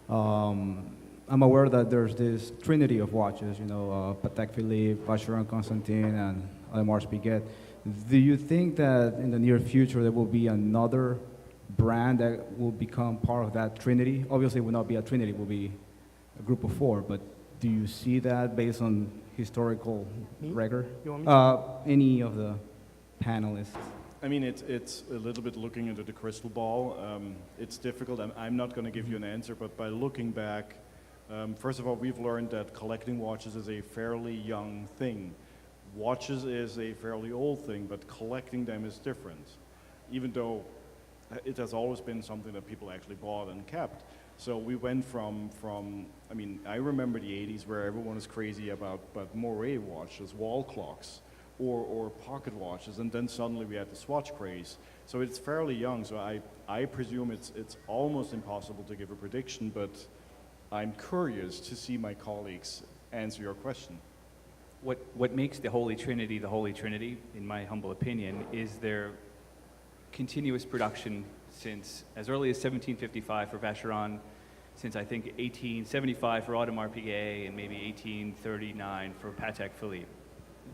S10: I'm aware that there's this trinity of watches, Patek Philippe, Vacheron Constantin, and Audemars Piguet. Do you think that in the near future there will be another brand that will become part of that trinity? Obviously it will not be a trinity, it will be a group of four, but do you see that based on historical record? Any of the panelists?
S2: I mean, it's a little bit looking into the crystal ball. It's difficult. I'm not going to give you an answer, but by looking back, first of all, we've learned that collecting watches is a fairly young thing. Watches is a fairly old thing, but collecting them is different, even though it has always been something that people actually bought and kept. So we went from I mean, I remember the 80s where everyone was crazy about moire watches, wall clocks, or pocket watches, and then suddenly we had the Swatch craze. So it's fairly young, so I presume it's almost impossible to give a prediction, but I'm curious to see my colleagues answer your question.
S4: What makes the Holy Trinity, in my humble opinion, is their continuous production since as early as 1755 for Vacheron, since I think 1875 for Audemars Piguet, and maybe 1839 for Patek Philippe.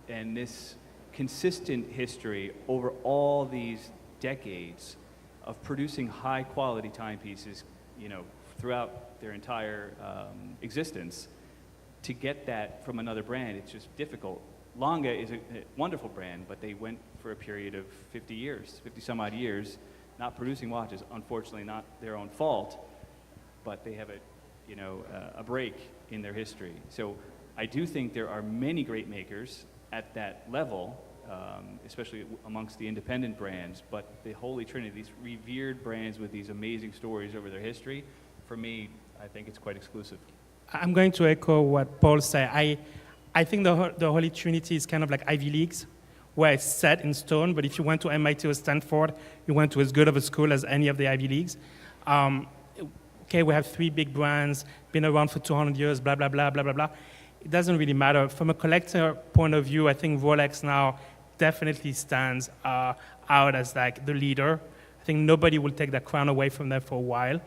S4: And this consistent history over all these decades of producing high quality timepieces, throughout their entire existence, to get that from another brand, it's just difficult. Lange is a wonderful brand, but they went for a period of 50 some odd years, not producing watches, unfortunately not their own fault, but they have a break in their history. So I do think there are many great makers at that level, especially amongst the independent brands, but the Holy Trinity, these revered brands with these amazing stories over their history, for me, I think it's quite exclusive.
S7: I'm going to echo what Paul said. I think the Holy Trinity is kind of like Ivy Leagues, where it's set in stone, but if you went to MIT or Stanford, you went to as good of a school as any of the Ivy Leagues. Okay, we have three big brands, been around for 200 years, blah, blah, blah, blah, blah, blah. It doesn't really matter. From a collector point of view, I think Rolex now definitely stands out as like the leader. I think nobody will take that crown away from them for a while.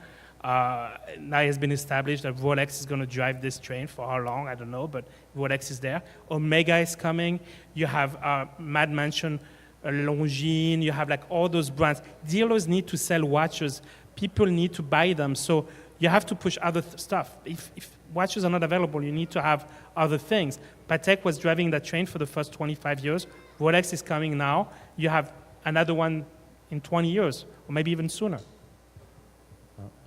S7: Now it has been established that Rolex is going to drive this train. For how long, I don't know, but Rolex is there. Omega is coming. You have Matt mentioned Longines. You have like all those brands. Dealers need to sell watches. People need to buy them. So you have to push other stuff. If watches are not available, you need to have other things. Patek was driving that train for the first 25 years. Rolex is coming now. You have another one in 20 years, or maybe even sooner.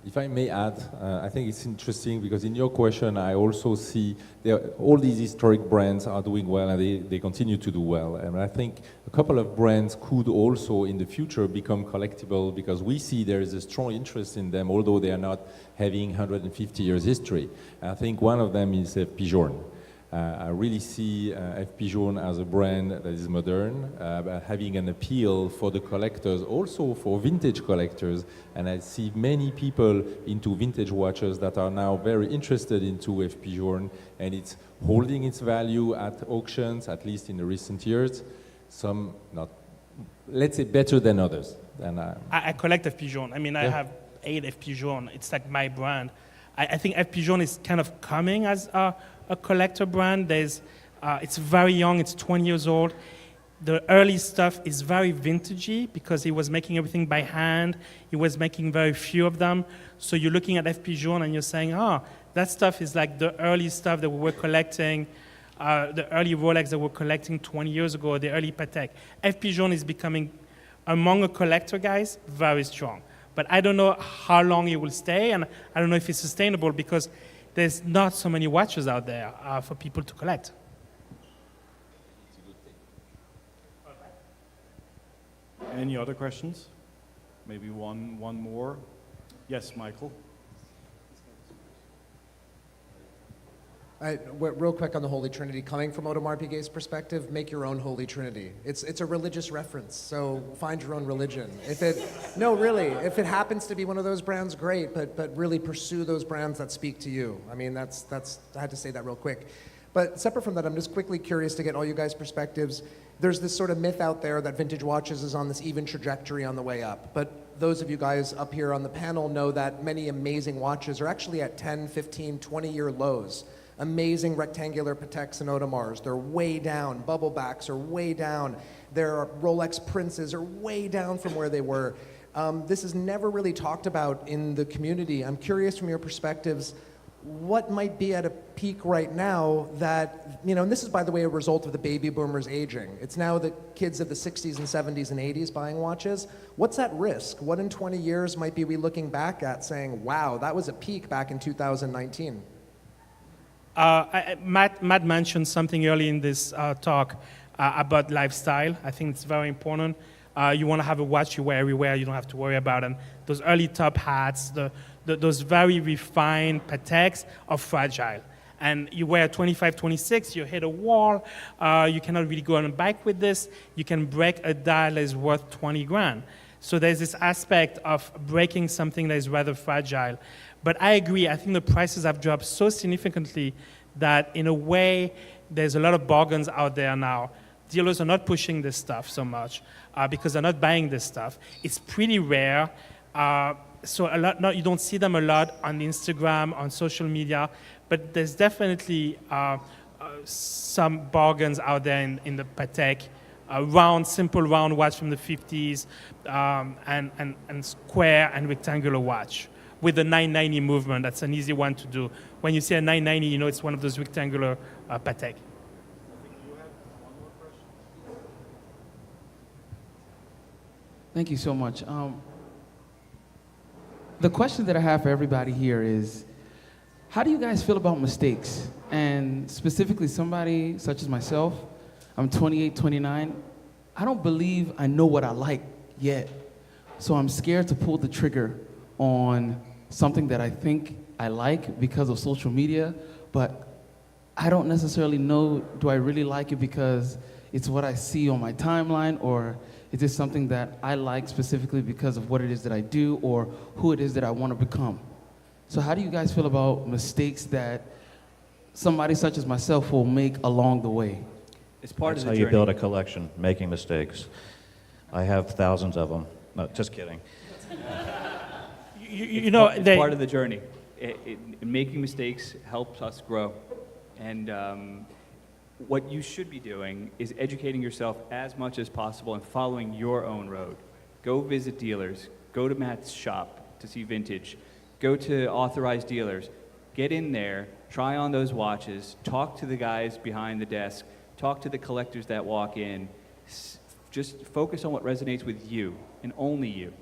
S3: If I may add, I think it's interesting because in your question, I also see all these historic brands are doing well and they continue to do well. And I think a couple of brands could also in the future become collectible because we see there is a strong interest in them, although they are not having 150 years history. I think one of them is Pigeon. I really see F. Pigeon as a brand that is modern, having an appeal for the collectors, also for vintage collectors. And I see many people into vintage watches that are now very interested into F. Pigeon, and it's holding its value at auctions, at least in the recent years. Some not, let's say, better than others. And
S7: I collect F. Pigeon. I mean, I have 8 F. Pigeon. It's like my brand. I think F. Pigeon is kind of coming as a collector brand. It's very young, it's 20 years old. The early stuff is very vintagey because he was making everything by hand. He was making very few of them. So you're looking at F. Pigeon and you're saying, that stuff is like the early stuff that we were collecting, the early Rolex that we were collecting 20 years ago, the early Patek. F. Pigeon is becoming, among the collector guys, very strong. But I don't know how long it will stay, and I don't know if it's sustainable because there's not so many watches out there for people to collect.
S8: Any other questions? Maybe one more. Yes, Michael.
S11: Real quick on the Holy Trinity, coming from Audemars Piguet's perspective, make your own Holy Trinity. It's a religious reference, so find your own religion. If it happens to be one of those brands, great, but really pursue those brands that speak to you. I mean, that's I had to say that real quick. But separate from that, I'm just quickly curious to get all you guys' perspectives. There's this sort of myth out there that vintage watches is on this even trajectory on the way up. But those of you guys up here on the panel know that many amazing watches are actually at 10, 15, 20-year lows. Amazing rectangular Pateks and Audemars, they're way down. Bubble backs are way down. Their Rolex Princes are way down from where they were. This is never really talked about in the community. I'm curious from your perspectives, what might be at a peak right now that, and this is, by the way, a result of the baby boomers aging. It's now the kids of the 60s and 70s and 80s buying watches. What's at risk? What in 20 years might be we looking back at saying, wow, that was a peak back in 2019?
S7: Matt mentioned something early in this talk about lifestyle. I think it's very important. You want to have a watch you wear everywhere. You don't have to worry about it. And those early top hats, those very refined Pateks are fragile. And you wear 25, 26, you hit a wall. You cannot really go on a bike with this. You can break a dial that is worth 20 grand. So there's this aspect of breaking something that is rather fragile. But I agree, I think the prices have dropped so significantly that in a way, there's a lot of bargains out there now. Dealers are not pushing this stuff so much because they're not buying this stuff. It's pretty rare. So you don't see them a lot on Instagram, on social media, but there's definitely some bargains out there in the Patek. Simple round watch from the 50s, and square and rectangular watch with the 990 movement. That's an easy one to do. When you see a 990, you know it's one of those rectangular Patek.
S12: Thank you so much. The question that I have for everybody here is, how do you guys feel about mistakes? And specifically somebody such as myself, I'm 28, 29. I don't believe I know what I like yet. So I'm scared to pull the trigger on something that I think I like because of social media, but I don't necessarily know, do I really like it because it's what I see on my timeline, or is this something that I like specifically because of what it is that I do or who it is that I want to become? So how do you guys feel about mistakes that somebody such as myself will make along the way?
S4: It's part
S5: That's
S4: of
S5: how
S4: the
S5: you
S4: journey.
S5: build a collection, making mistakes. I have thousands of them. No, just kidding.
S4: It's part of the journey. Making mistakes helps us grow. And what you should be doing is educating yourself as much as possible and following your own road. Go visit dealers. Go to Matt's shop to see vintage. Go to authorized dealers. Get in there, try on those watches, talk to the guys behind the desk, talk to the collectors that walk in. Just focus on what resonates with you and only you.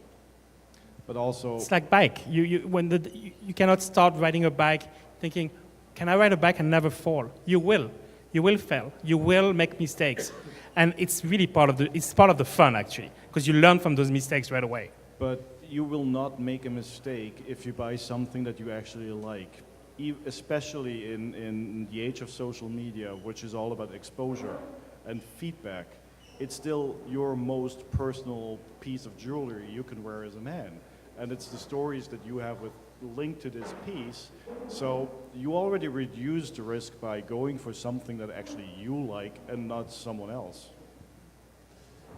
S2: but also
S7: It's like bike. You cannot start riding a bike thinking, can I ride a bike and never fall? You will. You will fail. You will make mistakes. And it's really part of the fun, actually, because you learn from those mistakes right away.
S2: But you will not make a mistake if you buy something that you actually like, especially in the age of social media, which is all about exposure and feedback. It's still your most personal piece of jewelry you can wear as a man. And it's the stories that you have linked to this piece. So you already reduced the risk by going for something that actually you like and not someone else.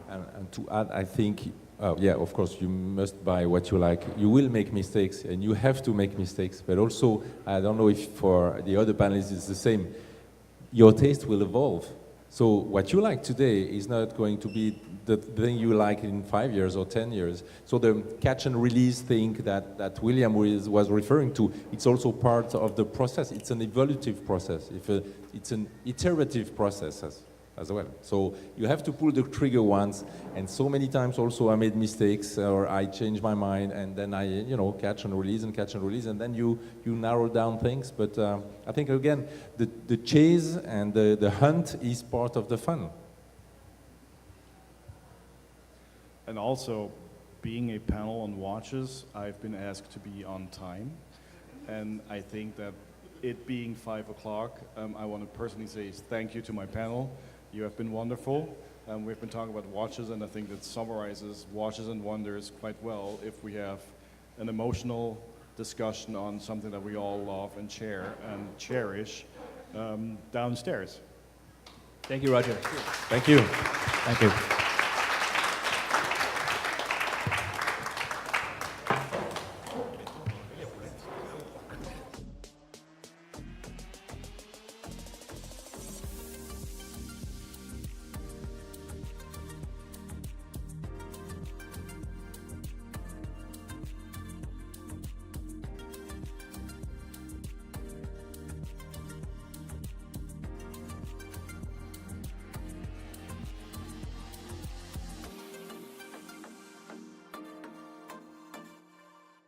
S3: And to add, I think, yeah, of course, you must buy what you like. You will make mistakes, and you have to make mistakes. But also, I don't know if for the other panelists it's the same. Your taste will evolve. So what you like today is not going to be the thing you like in 5 years or 10 years. So the catch and release thing that William was referring to, it's also part of the process. It's an evolutive process. It's an iterative process as well. So you have to pull the trigger once, and so many times also I made mistakes, or I changed my mind, and then I, catch and release, and then you narrow down things. But I think again, the chase and the hunt is part of the fun.
S2: And also, being a panel on watches, I've been asked to be on time, and I think that it being 5 o'clock, I want to personally say thank you to my panel. You have been wonderful. We've been talking about watches, and I think that summarizes Watches and Wonders quite well if we have an emotional discussion on something that we all love and share and cherish downstairs.
S4: Thank you, Roger.
S3: Thank you.
S4: Thank you.